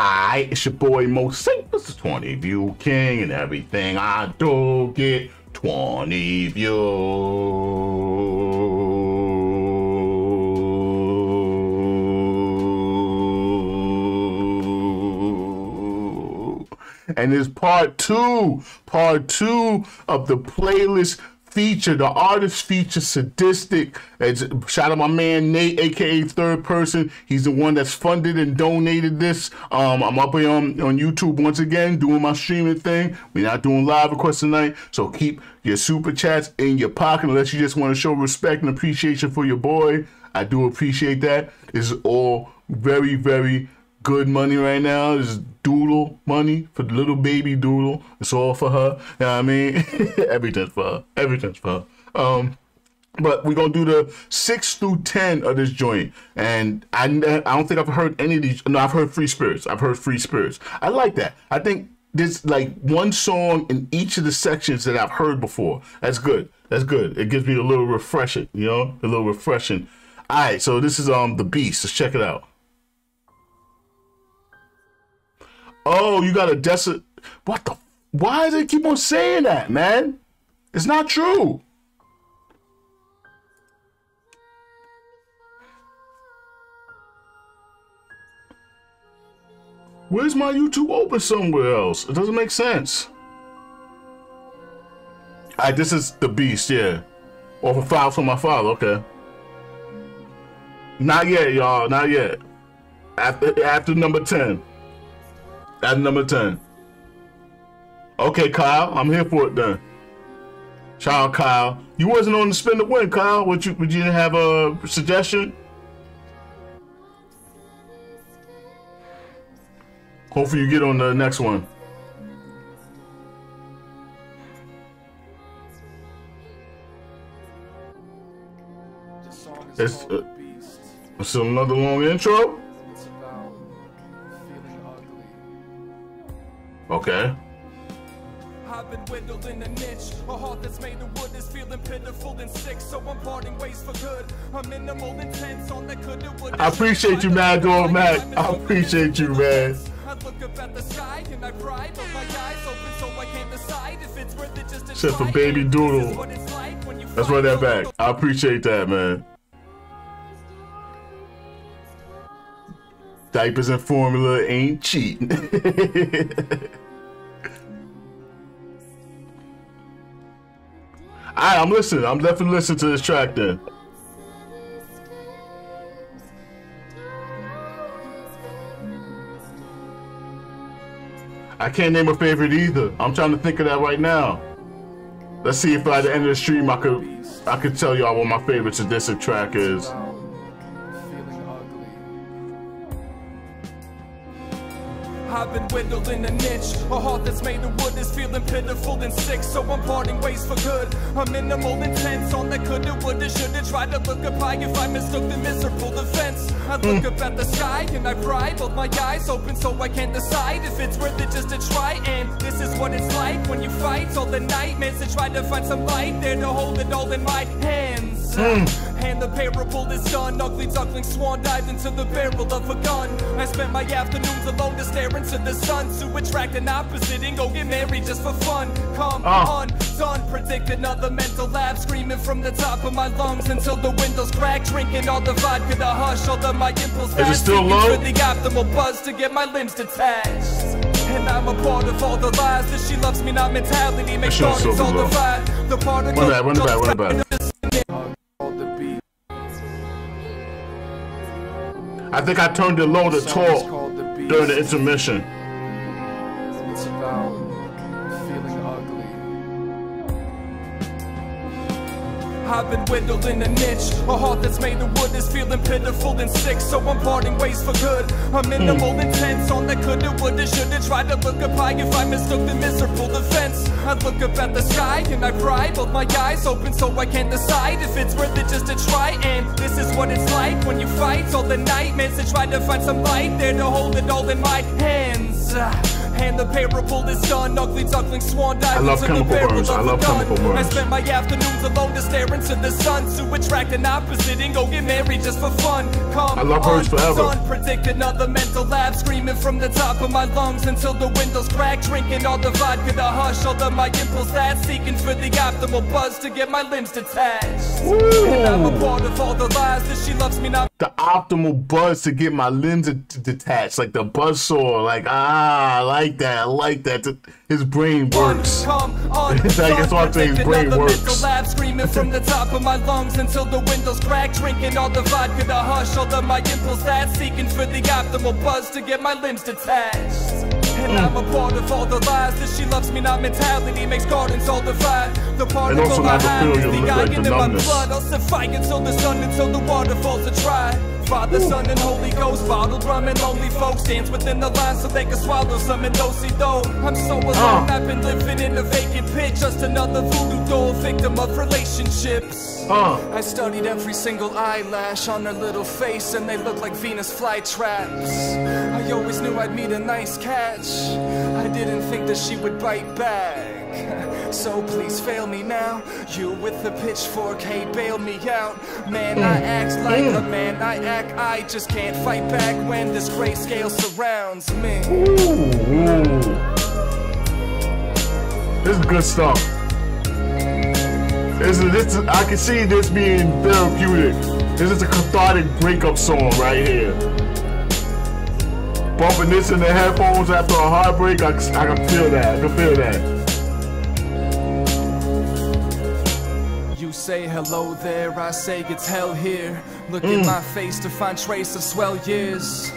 It's your boy Moseefus, the 20 view king, and everything I do get 20 views. And it's part two of the playlist feature, the artist feature, Sadistik. Shout out my man Nate, aka Third Person. He's the one that's funded and donated this. I'm up here on YouTube once again doing my streaming thing. We're not doing live requests tonight, so keep your super chats in your pocket unless you just want to show respect and appreciation for your boy. I do appreciate that. This is all very, very good money right now. This is Doodle money for the little baby Doodle. It's all for her. You know what I mean? Everything's for her. Everything's for her. But we're gonna do the 6 through 10 of this joint. And I don't think I've heard any of these. No, I've heard Free Spirits. I've heard Free Spirits. I like that. I think there's like one song in each of the sections that I've heard before. That's good. That's good. It gives me a little refreshing, you know? A little refreshing. Alright, so this is The Beast. Let's check it out. Oh, you got a what the? Why does it keep on saying that, man? It's not true. Where's my YouTube open somewhere else? It doesn't make sense. Alright, this is The Beast, yeah. Off of Files from My Father, okay. Not yet, y'all, not yet. After number 10. At number 10. Okay, Kyle, I'm here for it then. Shout out, Kyle. You wasn't on the spin to win, Kyle. Would you have a suggestion? Hopefully you get on the next one. It's another long intro. Okay. I've been whittled in a niche. A heart that's made of wood is feeling pitiful and sick, so I'm parting ways for good. I'm minimal intense on that could have would. I appreciate you, Mad Dog Mac. I appreciate you, man. I look up at the sky and I cry, but my eyes open so I can't decide if it's worth it just to shit for Baby Doodle. Let's run that back. I appreciate that, man. Diapers and formula ain't cheating. Alright, I'm listening. I'm definitely listening to this track then. I can't name a favorite either. I'm trying to think of that right now. Let's see if by the end of the stream I could tell y'all what my favorite Sadistik track is. I've been whittled in a niche. A heart that's made of wood is feeling pitiful and sick, so I'm parting ways for good. I'm minimal intense on that coulda, woulda, shoulda. Try to look up high if I mistook the miserable defense. I look up at the sky and I cry, both my eyes open so I can't decide if it's worth it just to try. And this is what it's like when you fight all the nightmares to try to find some light there to hold it all in my hands. And the parable is done. Ugly duckling swan dived into the barrel of a gun. I spent my afternoons alone to stare into the sun, to attract an opposite and go get married just for fun. Come undone, predict another mental lab, screaming from the top of my lungs until the windows crack, drinking all the vodka to hush all of my impulse. Is it still low? For the optimal buzz to get my limbs detached. And I'm a part of all the lies that she loves me not mentality makes starts all divide. The part of run it back. I think I turned it low to talk during the intermission. It's about feeling ugly. I've been whittled in a niche. A heart that's made of wood is feeling pitiful and sick, so I'm parting ways for good. I'm minimal intense on that coulda, woulda, shoulda. Try to look up high if I mistook the miserable defense. I look up at the sky and I cry, both my eyes open so I can't decide if it's worth it just to try. And this is what it's like when you fight all the nightmares to try to find some light there to hold it all in my hands. And the parable is done. Ugly duckling swan dive. I love chemical burns. I love chemical burns. I spend my afternoons alone to stare into the sun, to attract an opposite and go get married just for fun. Come I love hers forever. Son, predict another mental lab, screaming from the top of my lungs until the windows crack, drinking all the vodka to hush all of my impulse that's seeking for the optimal buzz to get my limbs detached. Ooh. And I'm a part of all the lies that she loves me not. The optimal buzz to get my limbs detached, like the buzzsaw. Like, I like that. I like that. His brain works. I guess what I'm saying, his brain works. Lab, screaming from the top of my lungs until the windows crack, drinking all the vodka to hush all of my impulse that's seeking for the optimal buzz to get my limbs detached. And I'm a part of all the lies that she loves me not mentality makes gardens all divide. The particle I have is the iron in my blood. I'll sit fight until the sun, until the waterfalls are dry. Father, Son, and Holy Ghost, bottled rum and lonely folks dance within the lines so they can swallow some and do-si-do. I'm so alone, I've been living in a vacant pit, just another voodoo doll, victim of relationships. I studied every single eyelash on her little face, and they look like Venus flytraps. I always knew I'd meet a nice catch. I didn't think that she would bite back. So please fail me now. You with the pitchfork, hey, bail me out. Man, I act like a man, I act. I just can't fight back when this grayscale surrounds me. Ooh. This is good stuff. I can see this being therapeutic. This is a cathartic breakup song right here. Bumping this in the headphones after a heartbreak, I can feel that. I can feel that. You say hello there, I say it's hell here. Look in my face to find trace of swell years.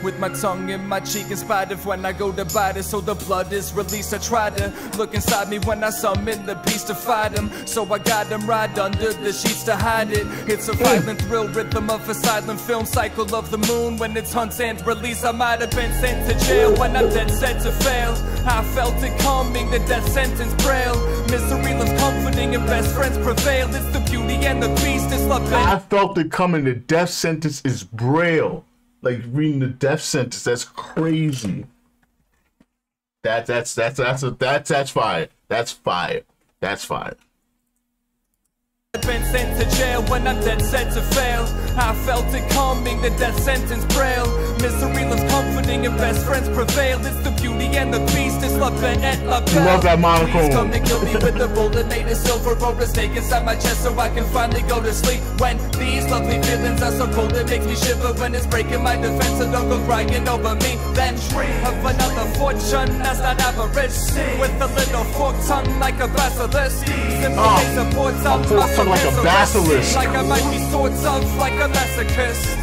With my tongue in my cheek in spite of when I go to bite it, so the blood is released. I try to look inside me when I summon the beast to fight him, so I got him right under the sheets to hide it. It's a violent thrill rhythm of a silent film cycle of the moon. When it's hunts and release, I might have been sent to jail when I'm dead set to fail. I felt it coming, the death sentence braille. Misery loves comforting and best friends prevail. It's the beauty and the beast, it's love. I felt it coming, the death sentence is braille. Like reading the death sentence, that's crazy. That's fire. That's fire. That's fire. I've been sent to jail when I'm dead set to fail. I felt it coming, the death sentence braille. Misery loves comforting and best friends prevail. It's the beauty and the beast, it's la peine et la belle. Love that monochrome. Please come and kill me with the bullet made of silver or a snake inside my chest so I can finally go to sleep. When these lovely feelings are so cold it makes me shiver. When it's breaking my defense, so don't go crying over me. Then dream of another fortune that's not avarice, with a little forked tongue like a basilisk. Simple case of poor tongue, like a basilisk. Like I might be sorts of like a masochist.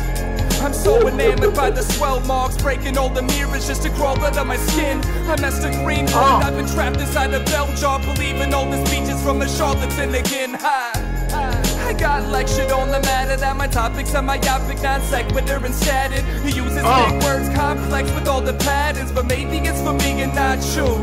I'm so enamored by the swell marks, breaking all the mirrors just to crawl under my skin. I'm Esther Greenwood, I've been trapped inside a bell jar, believing all the speeches from a charlatan again. I got lectured on the matter that my topics are myopic, non sequitur and scattered. He uses big words, complex with all the patterns, but maybe it's for me and not you.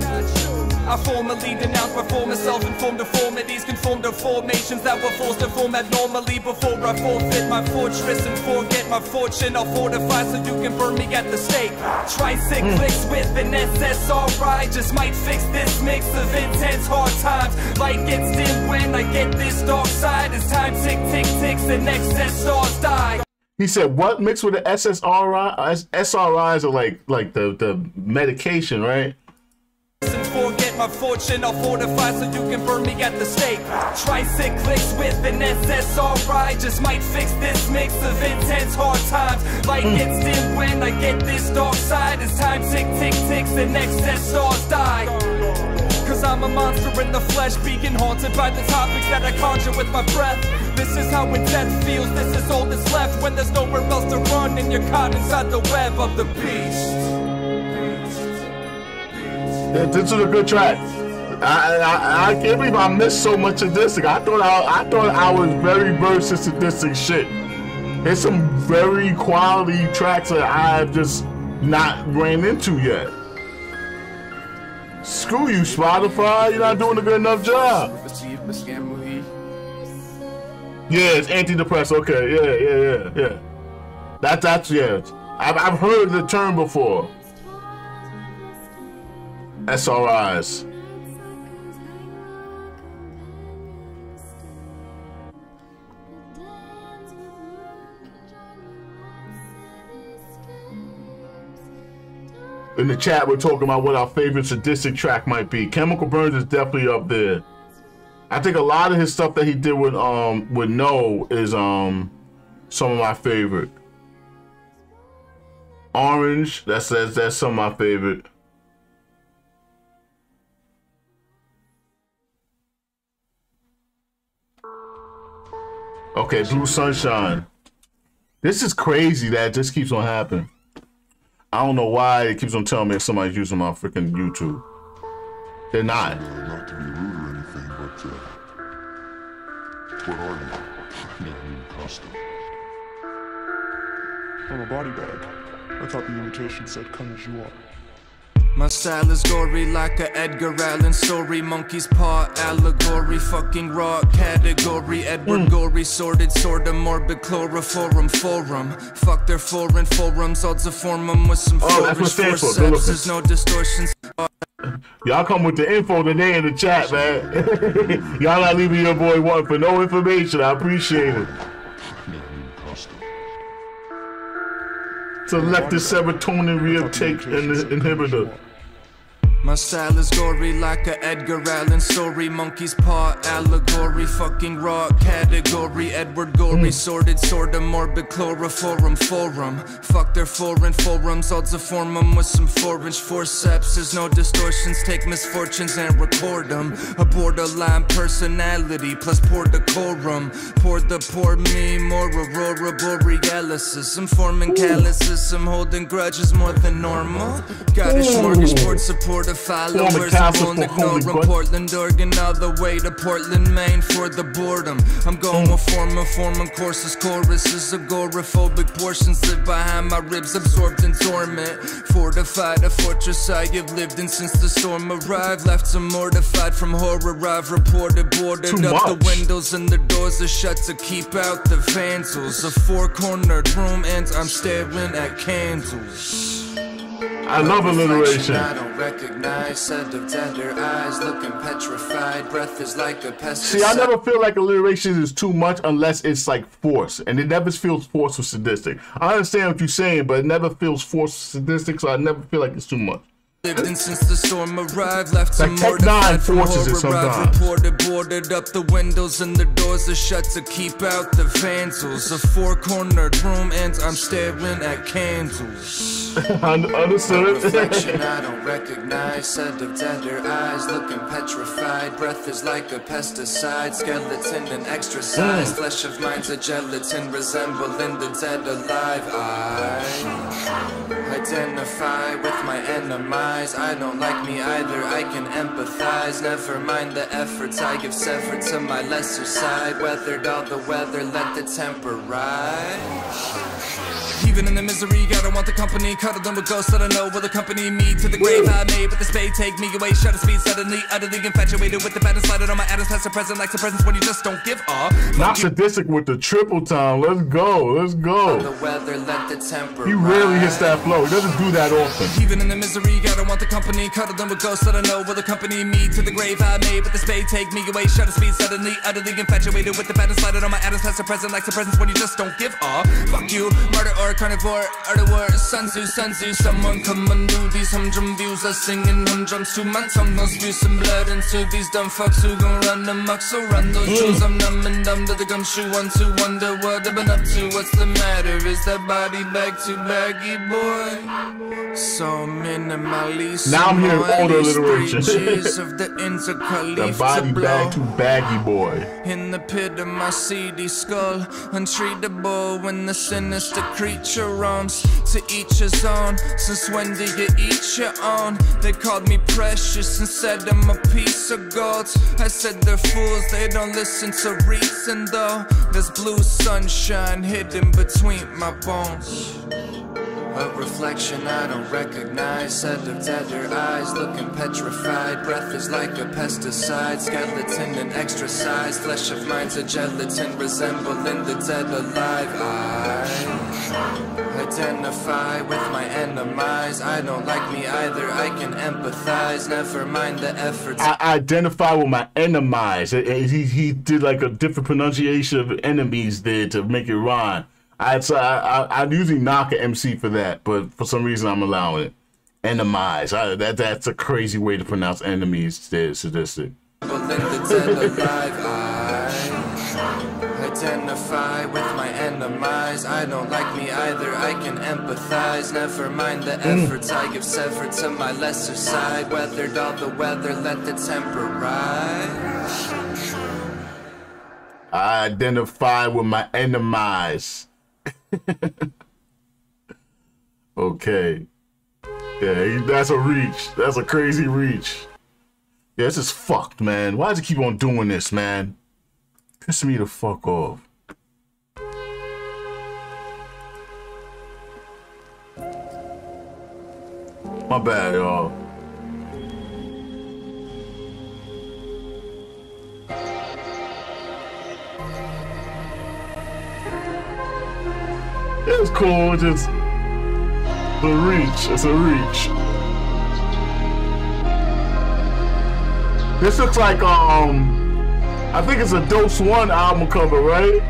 I formally denounce my former self-informed deformities, conform to formations that were forced to form abnormally before I forfeit my fortress and forget my fortune. I'll fortify so you can burn me at the stake. Tricyclics with an SSRI just might fix this mix of intense hard times. Light gets dim when I get this dark side. As time tick tick ticks and excess stars die. He said, what mixed with the SSRI? SRIs are like the medication, right? And forget my fortune, I'll fortify so you can burn me at the stake. Tricyclics with an SSRI just might fix this mix of intense hard times. Light gets dim when I get this dark side. As time tick tick ticks and excess stars die. Cause I'm a monster in the flesh, being haunted by the topics that I conjure with my breath. This is how when death feels, this is all that's left. When there's nowhere else to run and you're caught inside the web of the beast. Yeah, this is a good track. I can't believe I missed so much of this. I thought I was very versed in Sadistik shit. There's some very quality tracks that I've just not ran into yet. Screw you, Spotify. You're not doing a good enough job. Yeah, it's antidepressant. Okay, yeah. That's yeah. I've heard the term before. SRIs. In the chat, we're talking about what our favorite Sadistik track might be. Chemical Burns is definitely up there. I think a lot of his stuff that he did with No is some of my favorite. Orange, that's some of my favorite. Okay, Blue Sunshine. This is crazy that it just keeps on happening. I don't know why it keeps on telling me if somebody's using my freaking YouTube. They're not. Not to be rude or anything, but what are you? New custom. I'm a body bag. I thought the invitation said come as you are. My style is gory like a Edgar Allan story. Monkey's paw allegory, fucking raw category. Edward Gorey, sordid, sorta morbid, chloroform forum. Fuck their foreign forums, odds of form them with some forceps. There's no distortions. Y'all come with the info today in the chat, man. Y'all not leaving your boy one for no information. I appreciate it. Selected serotonin reuptake inhibitor. My style is gory like a Edgar Allan story. Monkey's paw allegory, fucking raw category. Edward Gorey, sordid, sorta morbid, chloroform forum. Fuck their foreign forums, odds of form them with some 4-inch forceps. There's no distortions, take misfortunes and record them. A borderline personality plus poor decorum. Pour the poor me, more aurora borealis. I'm forming calluses, I'm holding grudges more than normal. Got a smorgasbord support. Followers won't ignore them. Portland, Oregon, all the way to Portland, Maine for the boredom. I'm going forming courses, choruses, agoraphobic portions live behind my ribs, absorbed in torment. Fortified, a fortress I have lived in since the storm arrived. Left some mortified from horror I've reported. Boarded up the windows and the doors are shut to keep out the vandals. A four-cornered room and I'm staring at candles. I love alliteration. I don't recognize set of tender eyes looking petrified. Breath is like a pesticide. See, I never feel like alliteration is too much unless it's like force, and it never feels forced or sadistic. I understand what you're saying, but it never feels forced or sadistic, so I never feel like it's too much. Lived in since the storm arrived, left some like Tik TOK forces it sometimes. Boarded up the windows and the doors are shut to keep out the vandals. A four-cornered room and I'm staring at candles. Understood. Reflection I don't recognize, set of tender eyes looking petrified. Breath is like a pesticide, skeleton and extra size. Flesh of mine's a gelatin resembling the dead alive. I identify with my enemies. I don't like me either, I can empathize. Never mind the efforts I give severed to my lesser side. Weathered all the weather, let the temper rise. Even in the misery, I don't want the company. Cuddle them with ghosts that I know will accompany me to the grave I made. But the spade take me away, shutter speed suddenly. Utterly infatuated with the pattern, sliding on my atoms, past the present, like the presence when you just don't give up. Not sadistic with the triple time. Let's go, let's go. The weather, let the temper he rarely hits that flow. He doesn't do that often. Even in the misery, I don't want the company. Cuddle them with ghosts that I know will accompany me to the grave I made. But the spade take me away, shutter speed suddenly. Utterly infatuated with the pattern, sliding on my atoms, past the present, like the presence when you just don't give up. Fuck you, murder or carnivore, are the words. Sun Tzu, someone come undo these humdrum views. I singing humdrums to my tongue. I'll spew some blood into these dumb fucks who gon' run amok. So run those jewels. I'm numb and dumb to the gumshoe. One to wonder what I've been up to. What's the matter? Is that body bag too baggy, boy? So minimally. Now I'm hearing all the alliteration. Of the the body bag too baggy, boy. In the pit of my seedy skull, untreatable when the sinister creature roams. To each his own. Since when did you eat your own? They called me precious and said I'm a piece of gold. I said they're fools, they don't listen to reason though. There's blue sunshine hidden between my bones. A reflection I don't recognize, set of deader eyes, looking petrified. Breath is like a pesticide, skeleton and extra size. Flesh of mine's a gelatin, resembling the dead alive. I identify with my enemies. I don't like me either, I can empathize. Never mind the efforts. I identify with my enemies. He did like a different pronunciation of enemies there to make it rhyme. I usually knock an MC for that, but for some reason I'm allowing it. Enemies. That's a crazy way to pronounce enemies. Sadistik. Identify with my enemies. I don't like me either, I can empathize. Never mind the efforts I give severed to my lesser side. Weathered all the weather, let the temper rise. I identify with my enemies. Okay. Yeah, that's a reach. That's a crazy reach. Yeah, this is fucked, man. Why does it keep on doing this, man? Piss me the fuck off. My bad, y'all. It was cool, just a reach. It's a reach. This looks like I think it's a Dose 1 album cover, right?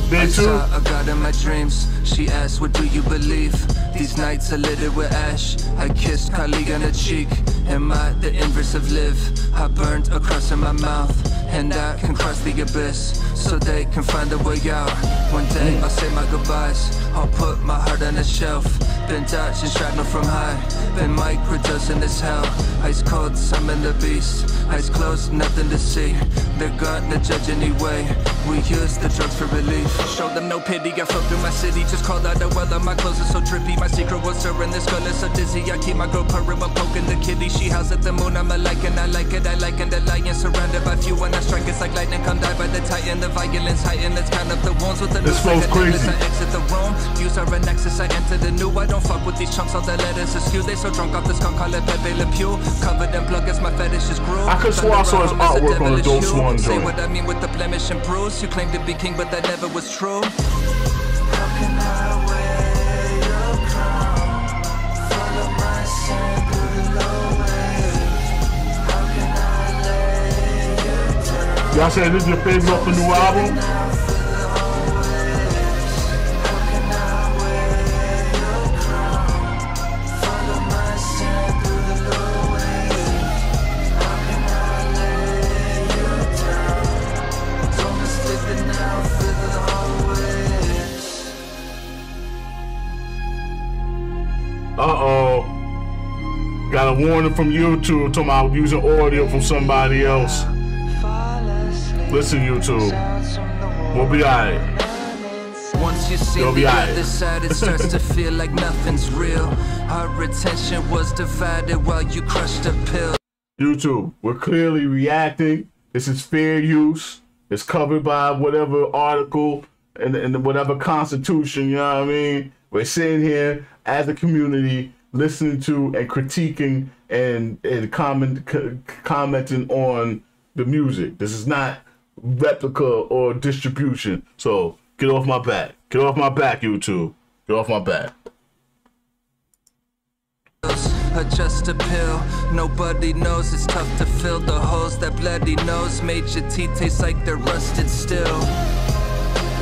Day 2. I saw a god in my dreams. She asked, what do you believe? These nights are littered with ash. I kissed colleague on the cheek. Am I the inverse of live? I burned a cross in my mouth, and I can cross the abyss, so they can find a way out. One day I'll say my goodbyes. I'll put my heart on a shelf. Been dodging shrapnel from high. Been microdosing this hell. Ice cold, summon the beast. Eyes closed, nothing to see. They're gonna judge anyway. We use the drugs for relief. Show them no pity. I float through my city. Just called out a well. My clothes are so drippy. My secret was stirring. This girl is so dizzy. I keep my girl purring when poking the kitty. She howls at the moon. I'm a liking. I like it. I like it. The lion surrounded by few. When I strike, it's like lightning. Come die by the titan. The violence heighten. Let's count up the wounds with the this flow's crazy. I exit the room. Views are a nexus. I enter the new. I don't fuck with these chunks. All the letters askew. They so drunk off the skunk. Call it Pepe Le Pew. Covered in blood as my fetish is grew. I could swear I saw his artwork on the Dose 1 Say joint. what I mean with the blemish and bruise. You claim to be king, but that never was true. How can I wear your crown? Follow my sand through the low wave. How can I lay you down? Y'all said this is your favorite off the new album? Got a warning from YouTube talking about using audio from somebody else. Listen, YouTube. We'll be alright. Once you see the other side, it starts to feel like nothing's real. Our attention was divided while you crushed a pill. YouTube, we're clearly reacting. This is fair use. It's covered by whatever article and whatever constitution, you know what I mean? We're sitting here as a community listening to and critiquing and commenting on the music. This is not replica or distribution. So get off my back. Get off my back, YouTube. Get off my back. Just a pill, nobody knows. It's tough to fill the holes that bloody nose made your teeth taste like they're rusted still.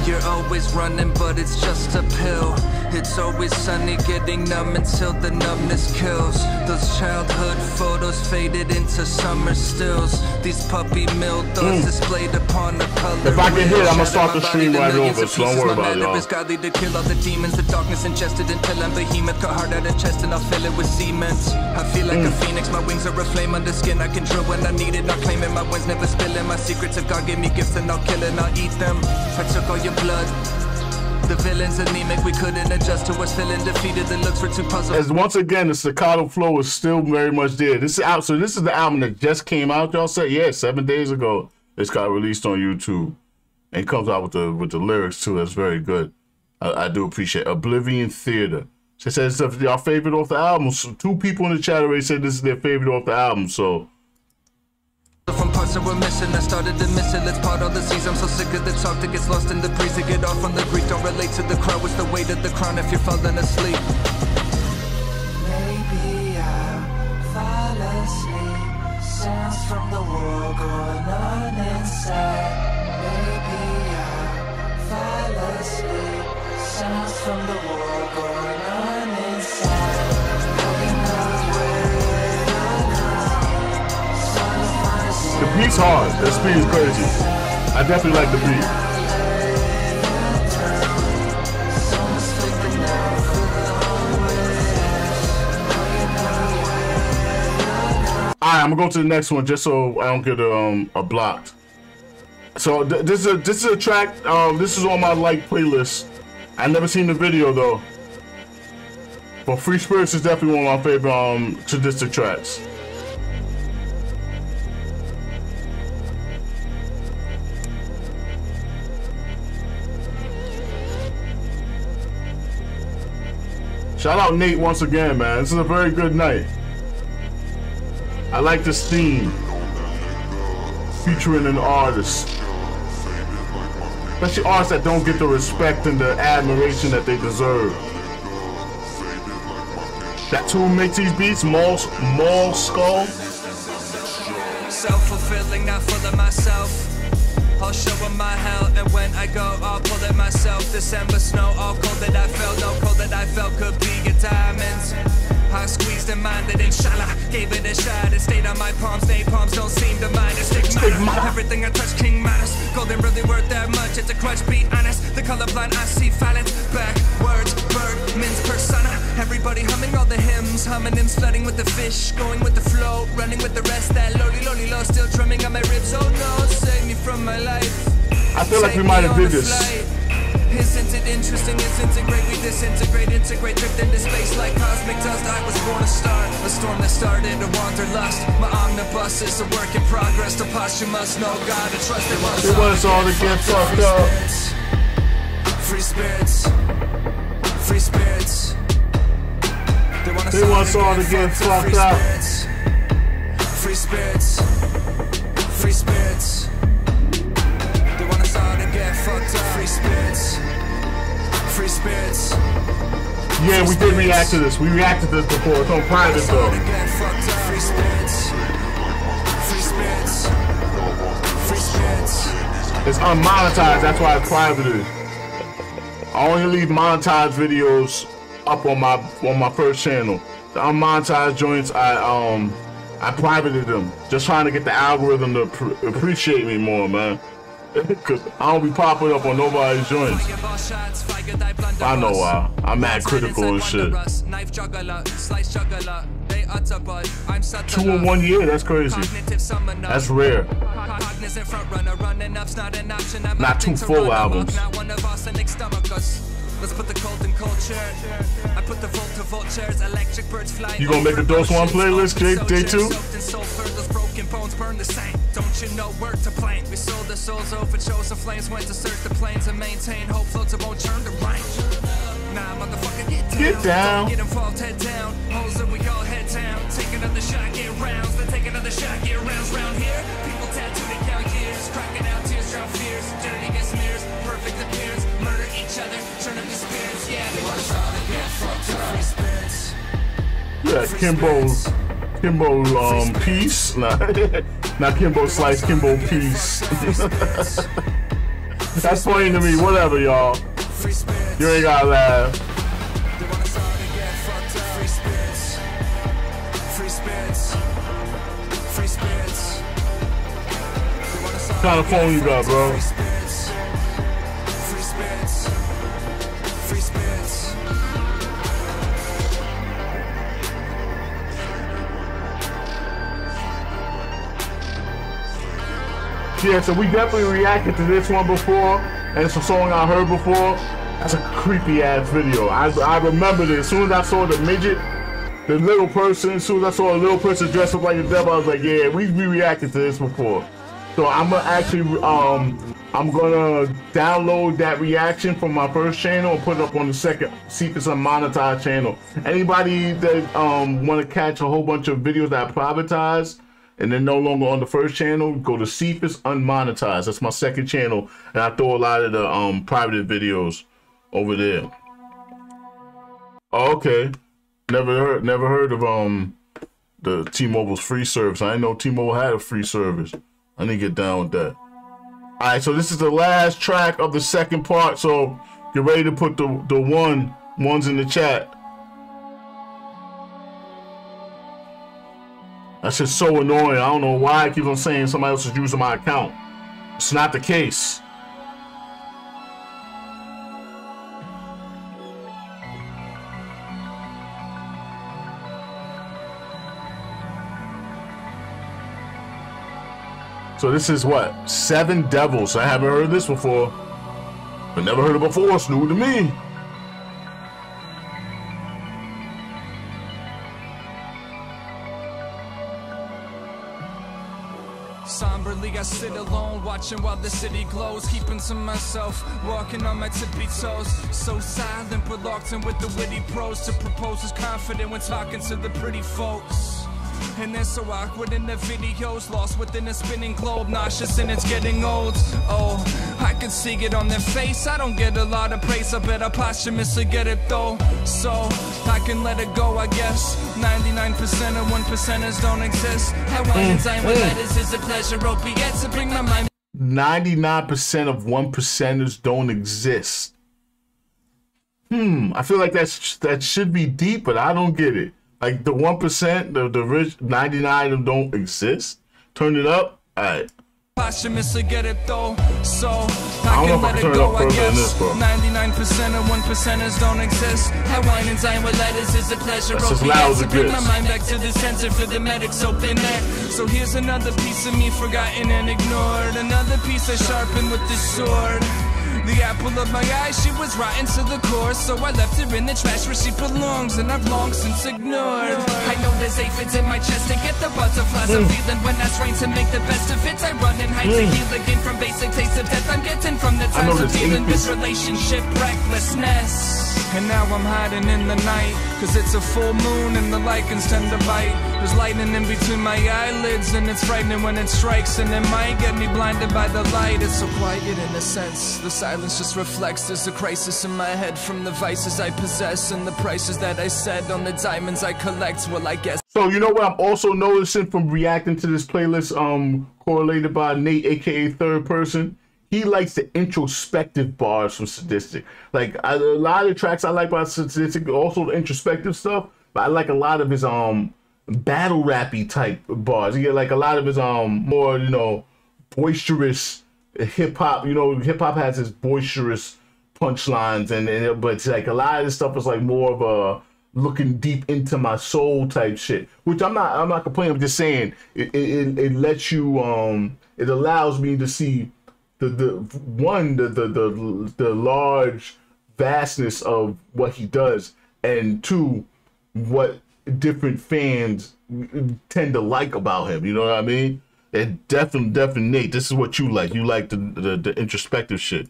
You're always running, but it's just a pill. It's always sunny, getting numb until the numbness kills. Those childhood photos faded into summer stills. These puppy mill thoughts displayed upon the color. If I get hit, I'm gonna start the stream right over, so don't worry about it, y'all. It's godly to kill all the demons, the darkness ingested until I'm behemoth. Cut hard out of chest and I'll fill it with cement. I feel like a phoenix, my wings are a flame under skin. I can drill when I need it, not claiming my wins, never spilling. My secrets of God gave me gifts and I'll kill and I'll eat them. I took all your blood. The villain's anemic, we couldn't adjust to us feeling defeated. The looks were too puzzled. As once again, the staccato flow is still very much there. This is out, so this is the album that just came out. Y'all said, yeah, 7 days ago. It's got released on YouTube, and it comes out with the lyrics too. That's very good. I do appreciate Oblivion Theater. She says it's y'all favorite off the album. So 2 people in the chat already said this is their favorite off the album. So. From parts that we're missing, I started to miss it. Let's part all the seas. I'm so sick of the talk that gets lost in the breeze. To get off on the Greek, don't relate to the crowd. What's the weight of the crown if you're falling asleep? Maybe I'll fall asleep. Sounds from the world going on inside. Maybe I'll fall asleep. Sounds from the world going on inside. The beat's hard. This beat is crazy. I definitely like the beat. Alright, I'm gonna go to the next one just so I don't get a blocked. So this is a track. This is on my like playlist. I never seen the video though. But Free Spirits is definitely one of my favorite Sadistik tracks. Shout out Nate once again, man. This is a very good night. I like this theme. Featuring an artist. Especially artists that don't get the respect and the admiration that they deserve. That's who makes these beats? Mall Skull? Self-fulfilling, not full of myself. I'll show them my hell, and when I go, I'll pull it myself. December snow, all cold that I felt, no cold that I felt could be your diamonds. I squeezed and minded, inshallah, gave it a shot. It stayed on my palms, napalms don't seem to mind. It's stigmata. Everything I touch, king matters. Golden really worth that much, it's a crutch, be honest. The colorblind, I see violence, backwards, bird, men's persona. Everybody humming all the hymns, homonyms flooding with the fish, going with the flow, running with the rest. That lowly, lowly low, still drumming on my ribs. Oh no, save me from my life. I feel like we might have did this. Isn't it interesting? Isn't it great? We disintegrate, integrate, drift into space like cosmic dust. I was born a star, a storm that started a wanderlust. My omnibus is a work in progress. The posthumous, no God to trust. They want us all to get fucked up. Free spirits, free spirits. They want us all to get fucked up. Free spirits, free spirits. They want us all to get fucked up. Free spirits, free spirits. Yeah, we did react to this. We reacted to this before. It's on private though. Free spirits, free spirits, free spirits. It's unmonetized. That's why it's private. I only leave monetized videos up on my first channel. The unmonetized joints, I privated them, just trying to get the algorithm to appreciate me more, man. Cause I don't be popping up on nobody's joints. I know why. I'm mad critical and shit. 2 in 1 year, that's crazy. That's rare. Not 2 full albums. Let's put the cold in culture. I put the volt to vultures, electric birds fly. You gonna make a Dose One playlist, J2? Those broken bones burn the same. Don't you know word to plane? We sold the souls over, chose the flames, went to search the planes and maintain hope floats it won't turn to rain. Nah, motherfucker, get down. Get involved, head down. Holes that we all head down. Take another shot, get rounds. Then take another shot, get rounds. Round here, people tattooed and count years, cracking out tears, drown fears. Dirty gets smears, perfect appearance. Murder each other, turn up the spirits. Yeah, they want us all to get fucked up. Free spirits. Yeah, Kimbo, Peace. Nah, not Kimbo Slice, Kimbo Peace. That's funny to me. Whatever, y'all. You ain't gotta laugh. What kind of phone you got, bro? Yeah, so we definitely reacted to this one before, and it's a song I heard before. That's a creepy ass video. I remember this. As soon as I saw the midget, the little person, as soon as I saw a little person dressed up like the devil, I was like, yeah, we reacted to this before. So I'm gonna actually I'm gonna download that reaction from my first channel and put it up on the second Moseefus Unmonetized channel. Anybody that want to catch a whole bunch of videos that I privatize and they're no longer on the first channel, go to Moseefus Unmonetized. That's my second channel, and I throw a lot of the private videos over there. Oh, okay. Never heard of the T-Mobile's free service. I didn't know T-Mobile had a free service. I didn't get down with that. All right, so this is the last track of the second part. So get ready to put the ones in the chat. That's just so annoying. I don't know why I keep on saying somebody else is using my account. It's not the case. So this is what? 7 Devils. I haven't heard this before. But never heard it before. It's new to me. Somberly I sit alone, watching while the city glows, keeping to myself, walking on my tippy toes. So silent but locked in with the witty prose to propose, is confident when talking to the pretty folks. And they're so awkward in the videos, lost within a spinning globe, nauseous and it's getting old. Oh, I can see it on their face. I don't get a lot of praise, I bet I posthumously get it though. So I can let it go, I guess. 99% of 1%ers don't exist. How wine and dine with letters is a pleasure. Opiates to bring my mind. 99% of 1%ers don't exist. I feel like that should be deep, but I don't get it. Like the 1%, the rich 99 of them don't exist. Turn it up. All right. Posthumously get it though, so I can let it go, I guess. 99% of 1%ers don't exist. How wine and dine with letters is a pleasure. That's as loud as it bring gets. my mind back to the center for the medics open there. So here's another piece of me forgotten and ignored. Another piece I sharpened with this sword. The apple of my eye, she was rotten to the core, so I left her in the trash where she belongs, and I've long since ignored. I know there's aphids in my chest and get the butterflies I'm feeling when I strain to make the best of it. I run and hide to heal again from basic taste of death I'm getting from the times of dealing this relationship recklessness. And now I'm hiding in the night, cause it's a full moon and the lichens tend to bite. There's lightning in between my eyelids and it's frightening when it strikes, and it might get me blinded by the light. It's so quiet in a sense, the silence just reflects there's a crisis in my head from the vices I possess and the prices that I set on the diamonds I collect. Well, I guess. So you know what I'm also noticing from reacting to this playlist correlated by Nate, aka Third Person? He likes the introspective bars from Sadistik. Like a lot of tracks I like by Sadistik, also the introspective stuff, but I like a lot of his battle rappy type bars. You get like a lot of his more, you know, boisterous hip hop. You know, hip hop has its boisterous punchlines, but it's like a lot of this stuff is like more of a looking deep into my soul type shit. Which I'm not complaining. I'm just saying it lets you it allows me to see the large vastness of what he does, and two, what different fans tend to like about him. You know what I mean? And definitely Nate, this is what you like. You like the introspective shit.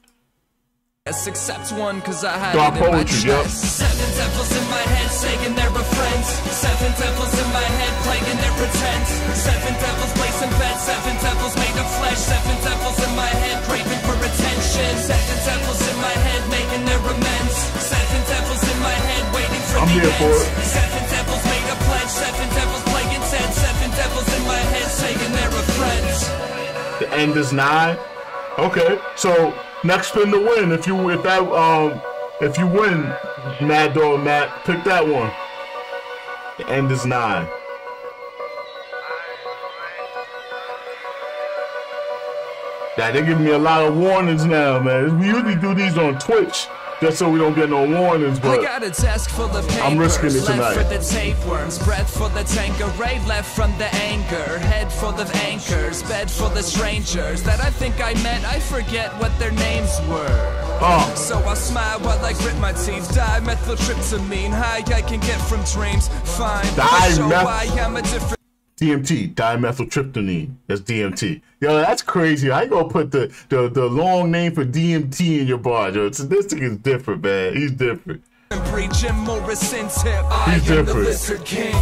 Yes, except one, cause I had Dark it in my poetry, yo. chest. 7 devils in my head saying they're a friend. 7 devils in my head playing their pretend. 7 devils placing bets. 7 devils made of flesh. 7 devils in my head craving for attention. 7 devils in my head making their amends. 7 devils in my head waiting for the end. 7 devils made a pledge. 7 devils playing 10. 7 devils in my head saying they're a friend. The end is 9. Okay, so next spin to win. If you win, Mad Dog Matt, pick that one. The end is 9. Yeah, they're giving me a lot of warnings now, man. We usually do these on Twitch just so we don't get no warnings, but I got a desk full of papers, I'm risking it tonight. Left for the tapeworms, breath for the Tanqueray, left from the anger, head full of anchors, bed full of strangers that I think I met. I forget what their names were. So I smile while I grit my teeth. Dimethyltryptamine, high I can get from dreams. Fine, show why I'm a different. DMT, dimethyltryptamine. That's DMT. Yo, that's crazy. I ain't gonna put the long name for DMT in your bar, yo. Sadistik is different, man. He's different. Jim Morrison tip. I am the Lizard King.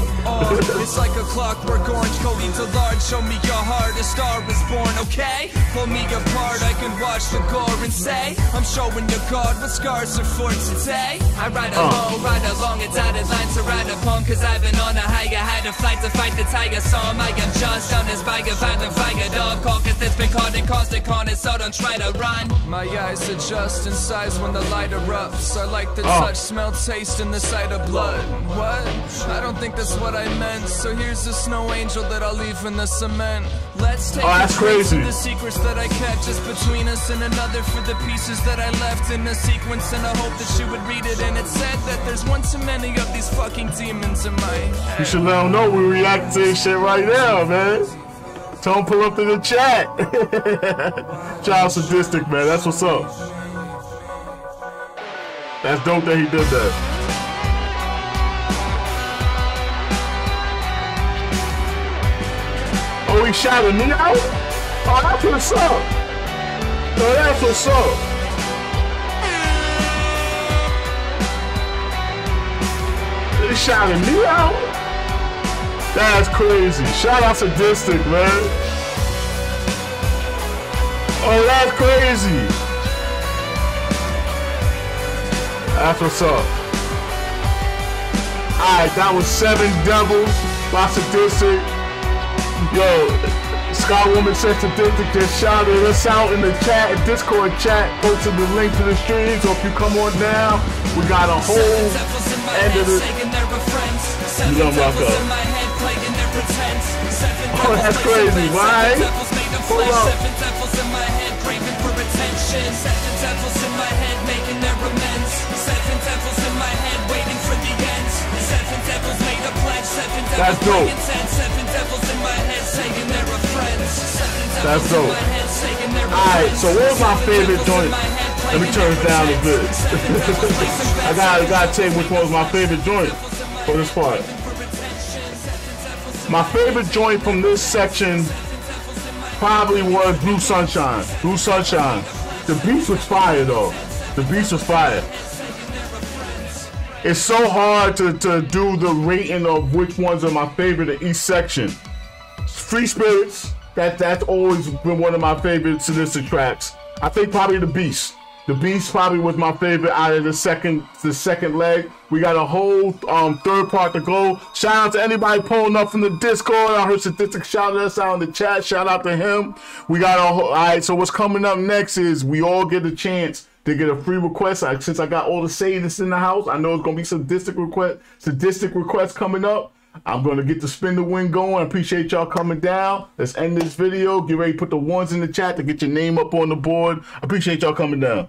It's like a clockwork orange, Cody to large. Show me your heart, a star is born, okay? Pull me apart, I can watch the gore and say I'm showing your God what scars are for today. I ride alone, ride along a dotted line to ride upon, cause I've been on a high, I had a flight to fight the tiger storm. I am just on this bike of violent fire dog caucus that's been caught in constant corners, so don't try to run. My eyes adjust in size when the light erupts. I like the touch, smell, taste in the sight of blood. What? I don't think that's what I meant. So here's a snow angel that I'll leave in the cement. Let's take that's crazy. The secrets that I kept just between us, and another for the pieces that I left in a sequence. And I hope that you would read it. And it said that there's one too many of these fucking demons in my head. You should let them know we react to this shit right now, man. Tell them pull up to the chat. Child Sadistik, man. That's what's up. That's dope that he did that. Oh, he shouted me out? Oh, that's what's up. Oh, that's what's up. He shouted me out? That's crazy. Shout out to Sadistik, man. Oh, that's crazy. That's what's up. Alright, that was 7 Devils by Sadistik. Yo, Skywoman said Sadistik just shouted us out in the chat, Discord chat, posted the link to the stream, so if you come on down, we got a whole end of the... You gonna rock up. Oh, that's crazy, right? Hold up. That's dope. That's dope. Alright, so what was my favorite joint? Let me turn it down a bit. I gotta tell you which one was my favorite joint for this part. My favorite joint from this section probably was Blue Sunshine. Blue Sunshine. The beat was fire though. The beat was fire. It's so hard to do the rating of which ones are my favorite in each section. Free Spirits, that's always been one of my favorite Sadistik tracks. I think probably The Beast. The Beast probably was my favorite out of the second leg. We got a whole third part to go. Shout out to anybody pulling up from the Discord. I heard Sadistik shouted us out in the chat. Shout out to him. We got a whole, all right, so what's coming up next is we all get a chance to get a free request. Since I got all the sadists in the house, I know it's gonna be some Sadistik requests coming up. I'm gonna get the spin the win going. I appreciate y'all coming down. Let's end this video. Get ready to put the ones in the chat to get your name up on the board. I appreciate y'all coming down.